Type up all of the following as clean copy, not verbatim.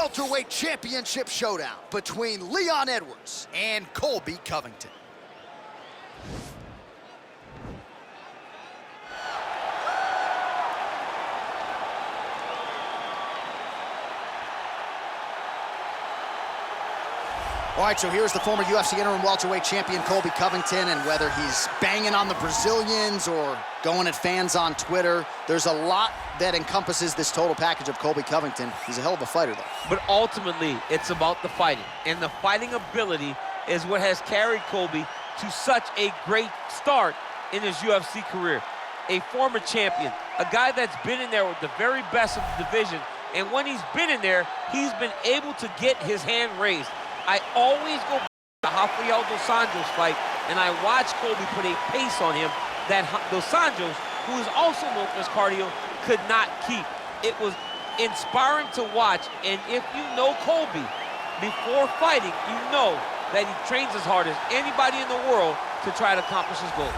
welterweight championship showdown between Leon Edwards and Colby Covington. All right, so here's the former UFC interim welterweight champion Colby Covington, and whether he's banging on the Brazilians or going at fans on Twitter, there's a lot that encompasses this total package of Colby Covington. He's a hell of a fighter, though. But ultimately, it's about the fighting, and the fighting ability is what has carried Colby to such a great start in his UFC career. A former champion, a guy that's been in there with the very best of the division, and when he's been in there, he's been able to get his hand raised. I always go back to the Rafael Dos Anjos fight, and I watch Colby put a pace on him that Dos Anjos, who is also known for his cardio, could not keep. It was inspiring to watch, and if you know Colby before fighting, you know that he trains as hard as anybody in the world to try to accomplish his goal.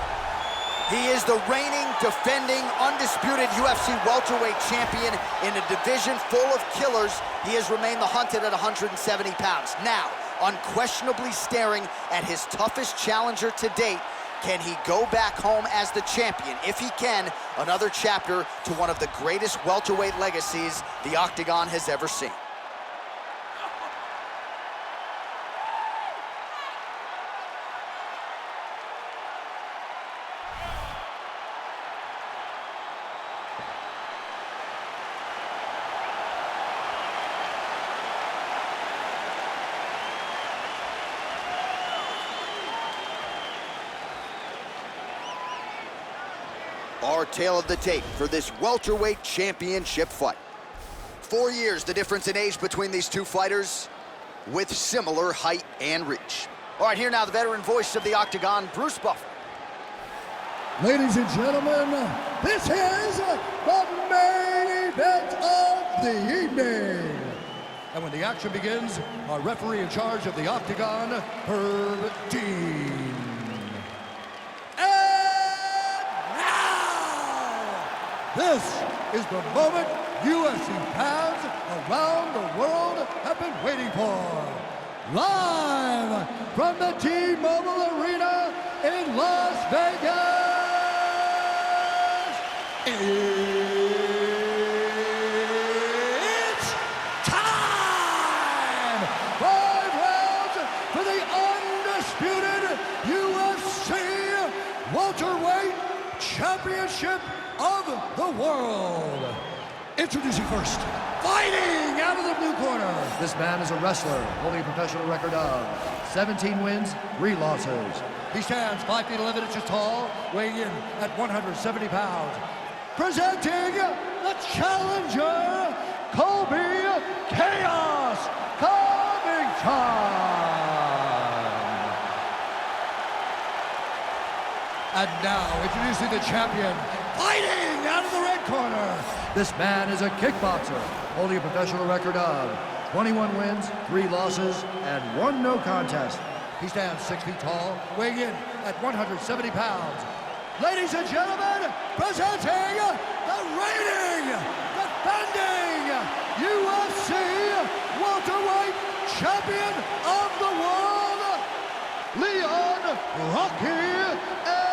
He is the reigning, defending, undisputed UFC welterweight champion in a division full of killers. He has remained the hunted at 170 pounds. Now, unquestionably staring at his toughest challenger to date, can he go back home as the champion? If he can, another chapter to one of the greatest welterweight legacies the Octagon has ever seen. Our tale of the tape for this welterweight championship fight. 4 years the difference in age between these two fighters, with similar height and reach. All right, here now the veteran voice of the Octagon, Bruce Buffer. Ladies and gentlemen, this is the main event of the evening. And when the action begins, our referee in charge of the Octagon, Herb Dean. This is the moment UFC fans around the world have been waiting for. Live from the T-Mobile Arena in Las Vegas, it's time! 5 rounds for the undisputed UFC welterweight championship of the world. Introducing first, fighting out of the blue corner. This man is a wrestler holding a professional record of 17 wins, 3 losses. He stands 5 feet 11 inches tall, weighing in at 170 pounds. Presenting the challenger, Colby Chaos Covington. And now, introducing the champion, fighting out of the red corner. This man is a kickboxer, holding a professional record of 21 wins, 3 losses, and 1 no contest. He stands 6 feet tall, weighing in at 170 pounds. Ladies and gentlemen, presenting the reigning, defending UFC welterweight champion of the world, Leon Rocky Edwards.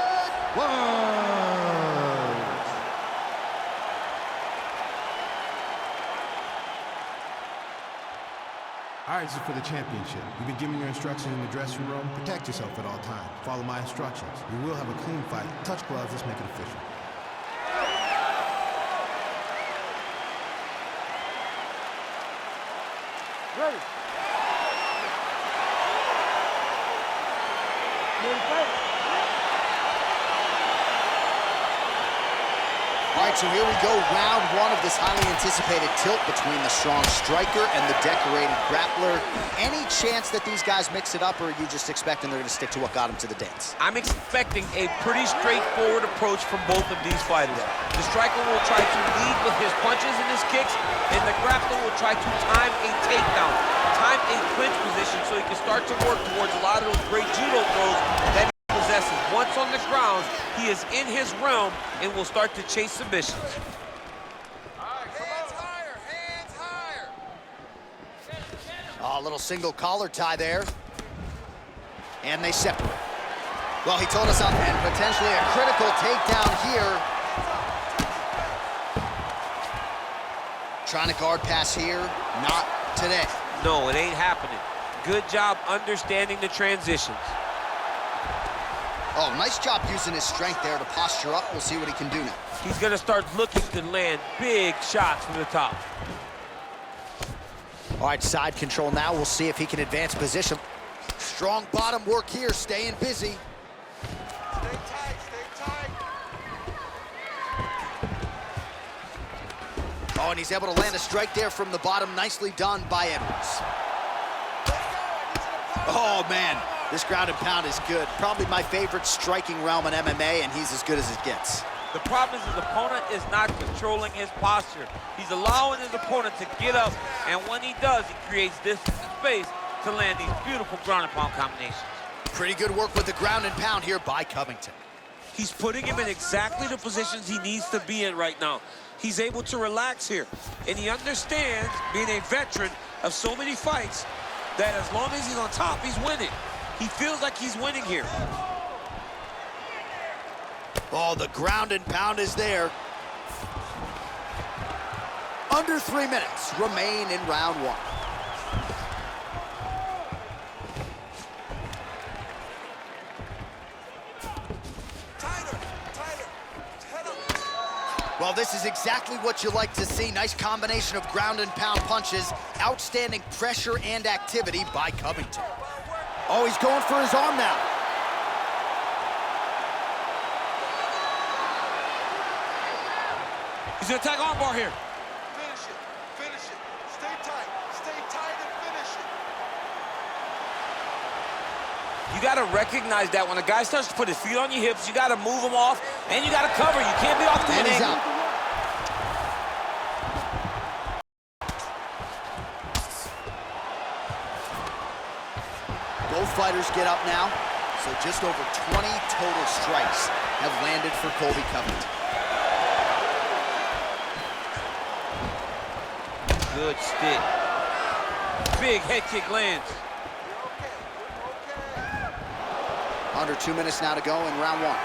All right, this is for the championship. You've been giving your instructions in the dressing room. Protect yourself at all times. Follow my instructions. We will have a clean fight. Touch gloves, let's make it official. Ready. All right, so here we go, round 1 of this highly anticipated tilt between the strong striker and the decorated grappler. Any chance that these guys mix it up, or are you just expecting they're going to stick to what got them to the dance? I'm expecting a pretty straightforward approach from both of these fighters. The striker will try to lead with his punches and his kicks, and the grappler will try to time a takedown, time a clinch position so he can start to work towards a lot of those great judo throws that he possesses. Once on the ground, he is in his realm and will start to chase submissions. Hands higher, hands higher. Oh, a little single collar tie there. And they separate. Well, he told us on, and potentially a critical takedown here. Trying to guard pass here, not today. No, it ain't happening. Good job understanding the transitions. Oh, nice job using his strength there to posture up. We'll see what he can do now. He's gonna start looking to land big shots from the top. All right, side control now. We'll see if he can advance position. Strong bottom work here, staying busy. Stay tight, stay tight. Oh, and he's able to land a strike there from the bottom. Nicely done by Edwards. Oh, man, this ground and pound is good. Probably my favorite striking realm in MMA, and he's as good as it gets. The problem is his opponent is not controlling his posture. He's allowing his opponent to get up, and when he does, he creates distance and space to land these beautiful ground and pound combinations. Pretty good work with the ground and pound here by Covington. He's putting him in exactly the positions he needs to be in right now. He's able to relax here, and he understands, being a veteran of so many fights, that as long as he's on top, he's winning. He feels like he's winning here. Oh, the ground and pound is there. Under 3 minutes remain in round one. Tighter, tighter. Head up. Well, this is exactly what you like to see. Nice combination of ground and pound punches. Outstanding pressure and activity by Covington. Oh, he's going for his arm now. He's gonna attack armbar here. Finish it, finish it. Stay tight and finish it. You gotta recognize that when a guy starts to put his feet on your hips, you gotta move him off, and you gotta cover. You can't be off the And he's angle. out. Both fighters get up now. So just over 20 total strikes have landed for Colby Covington. Good stick. Big head kick lands. Under 2 minutes now to go in round one.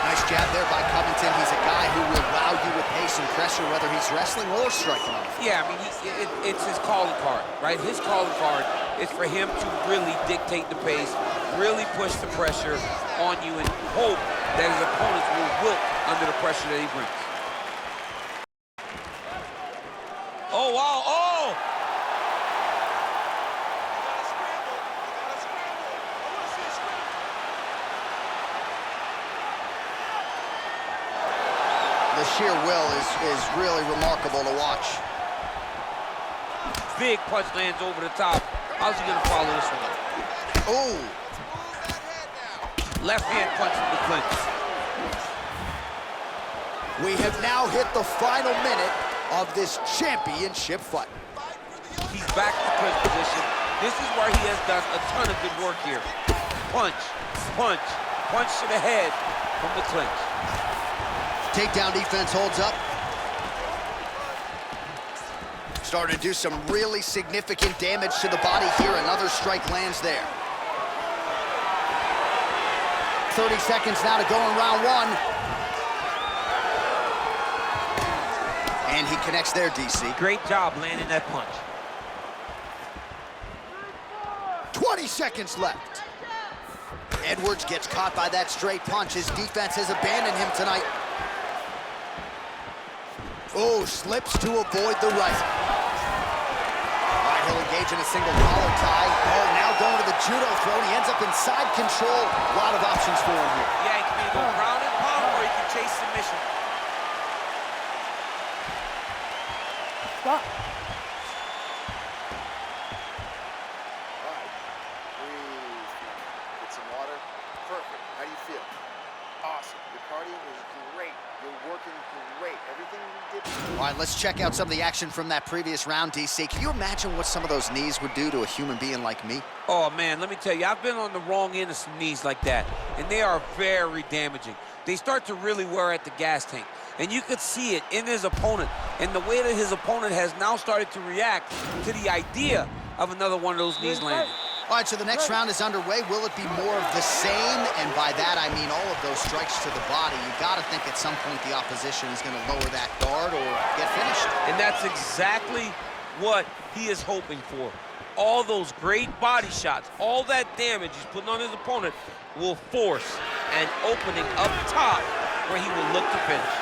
Nice jab there by Covington. He's a guy who will wow you with pace and pressure, whether he's wrestling or striking off. Yeah, I mean, it's his calling card, right? His calling card is for him to really dictate the pace, really push the pressure on you, and hope that his opponents will wilt under the pressure that he brings. Oh, wow, oh! You gotta scramble. You gotta scramble. I wanna see a scramble. The sheer will is really remarkable to watch. Big punch lands over the top. How's he gonna follow this one up? Oh, Move that head now. Left hand punch in the clinch. we have now hit the final minute of this championship fight. He's back to clinch position. This is where he has done a ton of good work here. Punch, punch, punch to the head from the clinch. Takedown defense holds up. Starting to do some really significant damage to the body here. Another strike lands there. 30 seconds now to go in round one. And he connects there, DC. Great job landing that punch. 20 seconds left. Edwards gets caught by that straight punch. His defense has abandoned him tonight. Oh, slips to avoid the right. All right, he'll engage in a single collar tie. Oh, now going to the judo throw. He ends up in side control. A lot of options for him here. Yeah, he can either go ground and pound or he can chase submission. Stop. All right. Breathe. Get some water. Perfect. How do you feel? Awesome. Your cardio was great. You're working great. Everything you did. All right, let's check out some of the action from that previous round, DC. Can you imagine what some of those knees would do to a human being like me? Oh, man, let me tell you, I've been on the wrong end of some knees like that, and they are very damaging. They start to really wear at the gas tank. And you could see it in his opponent and the way that his opponent has now started to react to the idea of another one of those knees landing. All right, so the next round is underway. Will it be more of the same? And by that, I mean all of those strikes to the body. You got to think at some point the opposition is going to lower that guard or get finished. And that's exactly what he is hoping for. All those great body shots, all that damage he's putting on his opponent will force an opening up top where he will look to finish.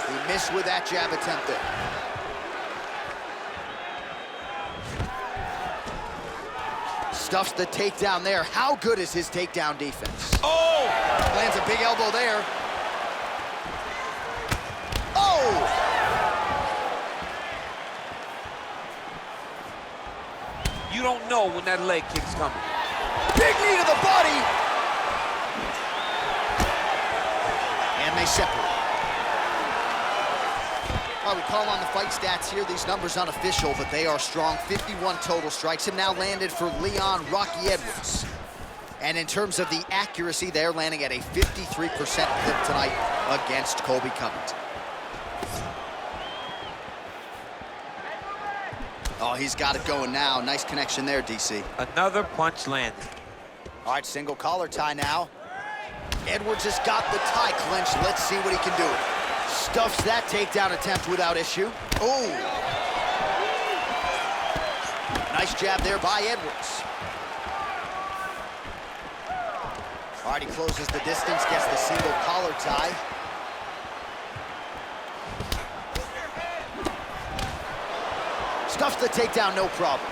He missed with that jab attempt there. Stuffs the takedown there. How good is his takedown defense? Oh! Lands a big elbow there. Oh! You don't know when that leg kick's coming. Big knee to the body. And they separate. Well, we call on the fight stats here. These numbers unofficial, but they are strong. 51 total strikes have now landed for Leon Rocky Edwards. And in terms of the accuracy, they're landing at a 53% clip tonight against Colby Covington. Oh, he's got it going now. Nice connection there, DC. Another punch landed. All right, single collar tie now. Edwards has got the tie clinch. Let's see what he can do. Stuffs that takedown attempt without issue. Oh! Nice jab there by Edwards. All right, he closes the distance, gets the single collar tie. Stuffs the takedown, no problem.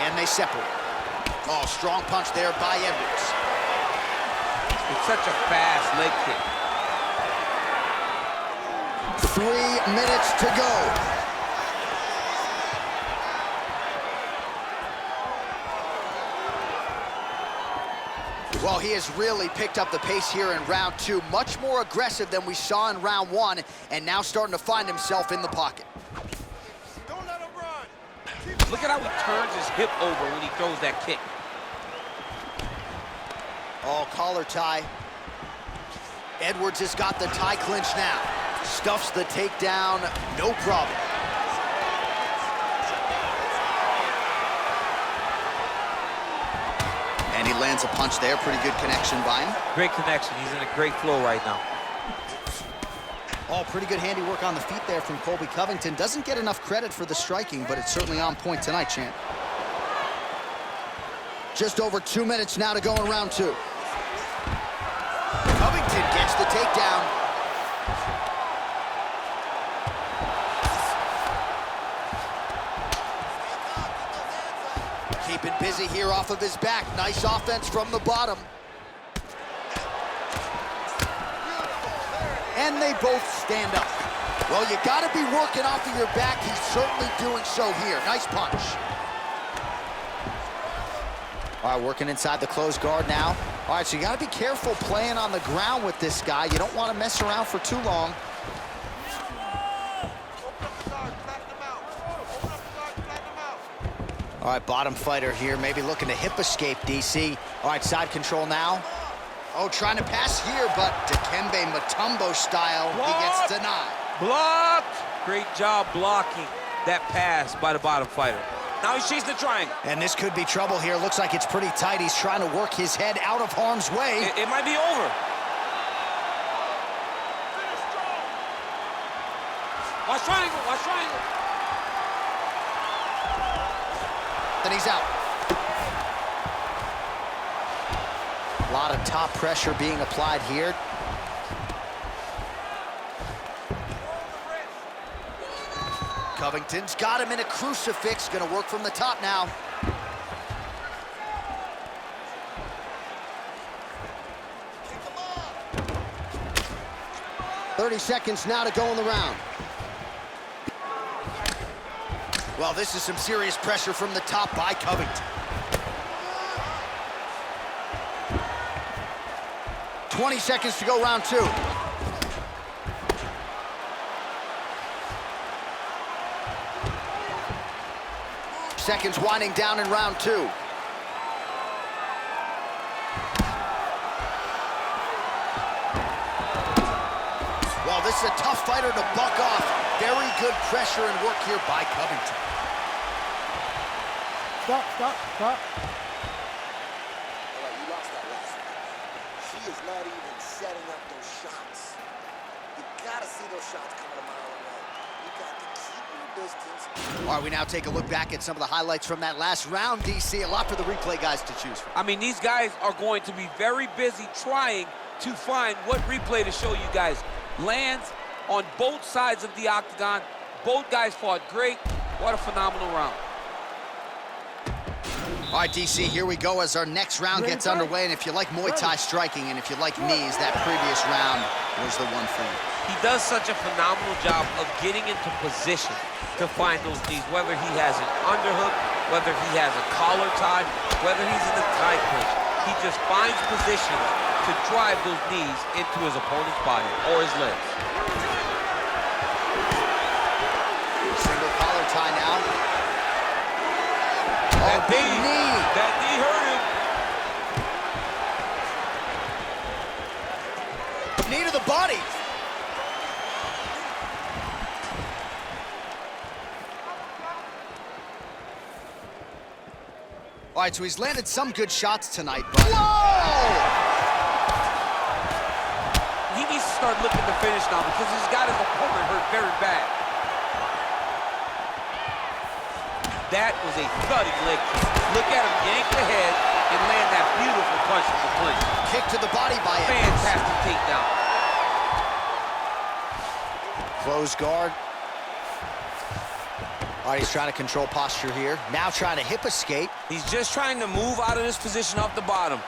And they separate. Oh, strong punch there by Edwards. It's such a fast leg kick. 3 minutes to go. Well, he has really picked up the pace here in round 2. Much more aggressive than we saw in round 1, and now starting to find himself in the pocket. Don't let him run. Look at how he turns his hip over when he throws that kick. Oh, collar tie. Edwards has got the tie clinch now. Stuffs the takedown, no problem. And he lands a punch there. Pretty good connection by him. Great connection. He's in a great flow right now. Oh, pretty good handiwork on the feet there from Colby Covington. Doesn't get enough credit for the striking, but it's certainly on point tonight, champ. Just over 2 minutes now to go in round 2. Covington gets the takedown. Keeping busy here off of his back. Nice offense from the bottom. And they both stand up. Well, you got to be working off of your back. He's certainly doing so here. Nice punch. All right, working inside the closed guard now. All right, so you got to be careful playing on the ground with this guy. You don't want to mess around for too long. All right, bottom fighter here, maybe looking to hip escape, DC. All right, side control now. Oh, trying to pass here, but Dikembe Mutombo style, he gets denied. Blocked! Great job blocking that pass by the bottom fighter. Now he's chasing the triangle. And this could be trouble here. Looks like it's pretty tight. He's trying to work his head out of harm's way. It might be over. Watch triangle, watch triangle. Then he's out. A lot of top pressure being applied here. Covington's got him in a crucifix. Gonna work from the top now. "30 seconds now to go in the round. Well, this is some serious pressure from the top by Covington. 20 seconds to go, round 2. seconds winding down in round 2. Well, this is a tough fighter to buck off. Very good pressure and work here by Covington. Stop. All right, you lost that last one. She is not even setting up those shots. You gotta see those shots coming a mile away. You got to keep your distance. All right, we now take a look back at some of the highlights from that last round, DC. A lot for the replay guys to choose from. I mean, these guys are going to be very busy trying to find what replay to show you guys. Lands on both sides of the octagon. Both guys fought great. What a phenomenal round. All right, DC, here we go as our next round gets underway. And if you like Muay Thai striking and if you like knees, that previous round was the one for you. He does such a phenomenal job of getting into position to find those knees, whether he has an underhook, whether he has a collar tie, whether he's in a tie clinch. He just finds position to drive those knees into his opponent's body or his legs. Single collar tie now. That Oh, big knee. That knee hurt him. Knee to the body. All right, so he's landed some good shots tonight, but... Whoa! He needs to start looking to finish now because he's got his opponent hurt very bad. That was a thudding leg kick. Look at him yank the head and land that beautiful punch from the clinch. Kick to the body by Edwards. Fantastic takedown. Close guard. All right, he's trying to control posture here. Now trying to hip escape. He's just trying to move out of this position off the bottom.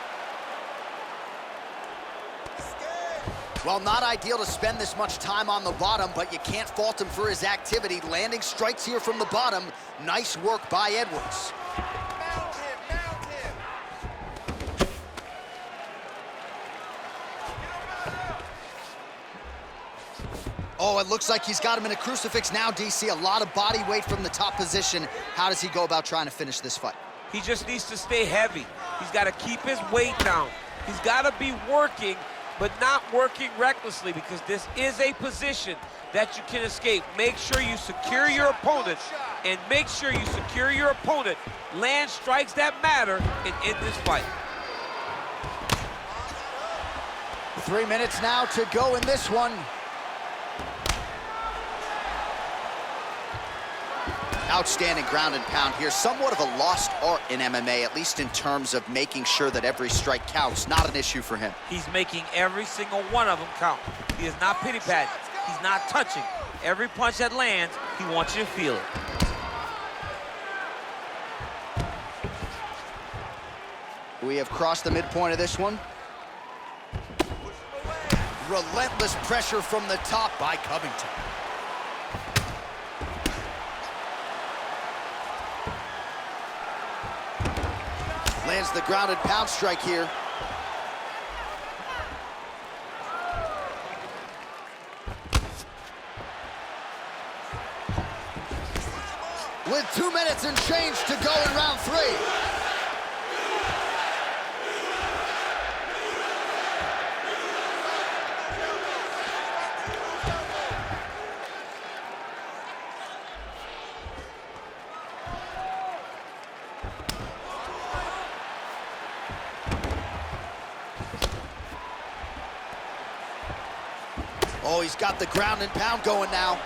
Well, not ideal to spend this much time on the bottom, but you can't fault him for his activity. Landing strikes here from the bottom. Nice work by Edwards. Mount him. Oh, it looks like he's got him in a crucifix now, DC. A lot of body weight from the top position. How does he go about trying to finish this fight? He just needs to stay heavy. He's got to keep his weight down. He's got to be working, but not working recklessly, because this is a position that you can escape. Make sure you secure your opponent, and make sure you secure your opponent. Land strikes that matter and end this fight. 3 minutes now to go in this one. Outstanding ground and pound here. Somewhat of a lost art in MMA, at least in terms of making sure that every strike counts. Not an issue for him. He's making every single one of them count. He is not pity-patting. He's not touching. Every punch that lands, he wants you to feel it. We have crossed the midpoint of this one. Relentless pressure from the top by Covington. Lands the ground and pound strike here. With 2 minutes and change to go in round 3. Oh, he's got the ground and pound going now.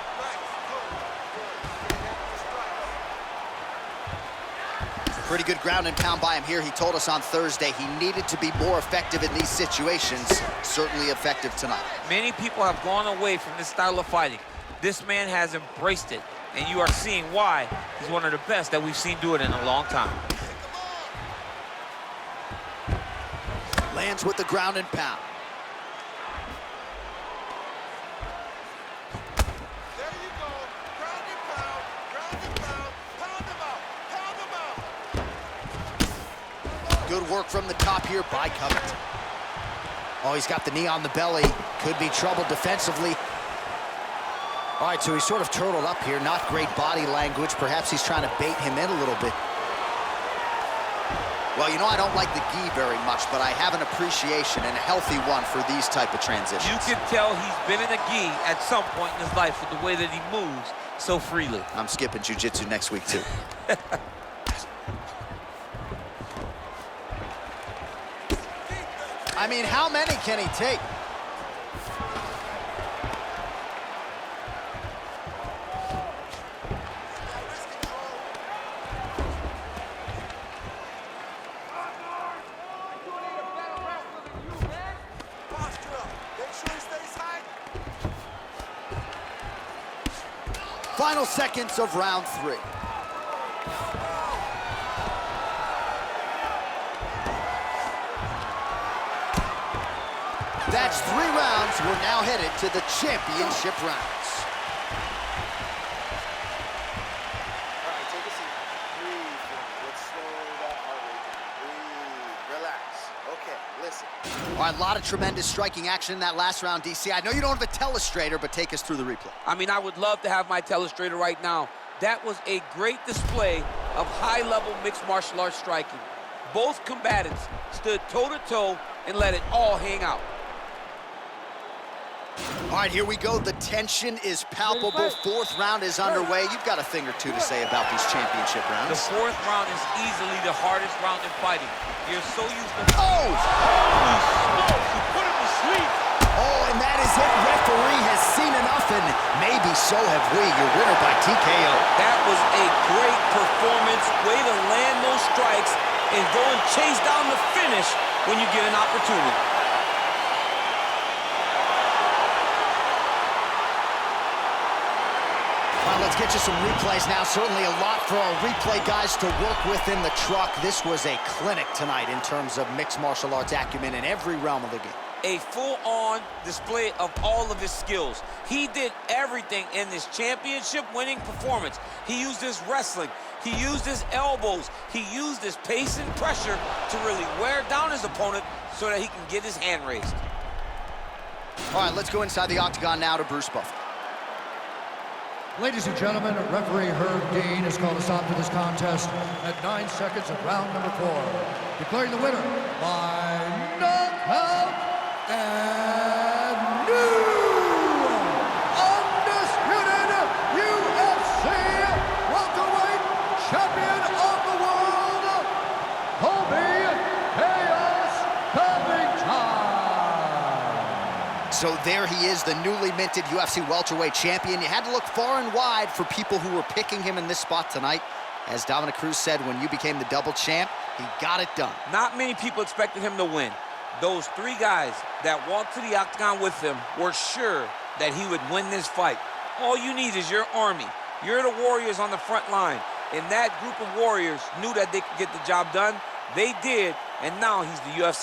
Pretty good ground and pound by him here. He told us on Thursday he needed to be more effective in these situations. Certainly effective tonight. Many people have gone away from this style of fighting. This man has embraced it, and you are seeing why he's one of the best that we've seen do it in a long time. Lands with the ground and pound. Good work from the top here by Covington. Oh, he's got the knee on the belly. Could be trouble defensively. All right, so he's sort of turtled up here. Not great body language. Perhaps he's trying to bait him in a little bit. Well, you know, I don't like the gi very much, but I have an appreciation, and a healthy one, for these type of transitions. You can tell he's been in a gi at some point in his life with the way that he moves so freely. I'm skipping jiu-jitsu next week, too. I mean, how many can he take? Final seconds of round 3. That's 3 rounds. We're now headed to the championship rounds. All right, take a seat. Breathe. Let's slow that heart rate down. Breathe. Relax. Okay, listen. All right, a lot of tremendous striking action in that last round, DC. I know you don't have a telestrator, but take us through the replay. I mean, I would love to have my telestrator right now. That was a great display of high-level mixed martial arts striking. Both combatants stood toe-to-toe and let it all hang out. All right, here we go. The tension is palpable. 4th round is underway. You've got a thing or two to say about these championship rounds. The 4th round is easily the hardest round in fighting. You're so used to... Oh! Holy smokes, you put him to sleep. Oh, and that is it. Referee has seen enough, and maybe so have we. Your winner by TKO. That was a great performance. Way to land those strikes and go and chase down the finish when you get an opportunity. Well, let's get you some replays now. Certainly a lot for our replay guys to work with in the truck. This was a clinic tonight in terms of mixed martial arts acumen in every realm of the game. A full-on display of all of his skills. He did everything in this championship-winning performance. He used his wrestling. He used his elbows. He used his pace and pressure to really wear down his opponent so that he can get his hand raised. All right, let's go inside the octagon now to Bruce Buffer. Ladies and gentlemen, referee Herb Dean has called a stop to this contest at 9 seconds of round number 4, declaring the winner by knockout and new undisputed UFC welterweight champion of the world, Colby Covington. So there he is, the newly minted UFC welterweight champion. You had to look far and wide for people who were picking him in this spot tonight. As Dominic Cruz said, when you became the double champ, he got it done. Not many people expected him to win. Those 3 guys that walked to the octagon with him were sure that he would win this fight. All you need is your army. You're the warriors on the front line. And that group of warriors knew that they could get the job done. They did, and now he's the UFC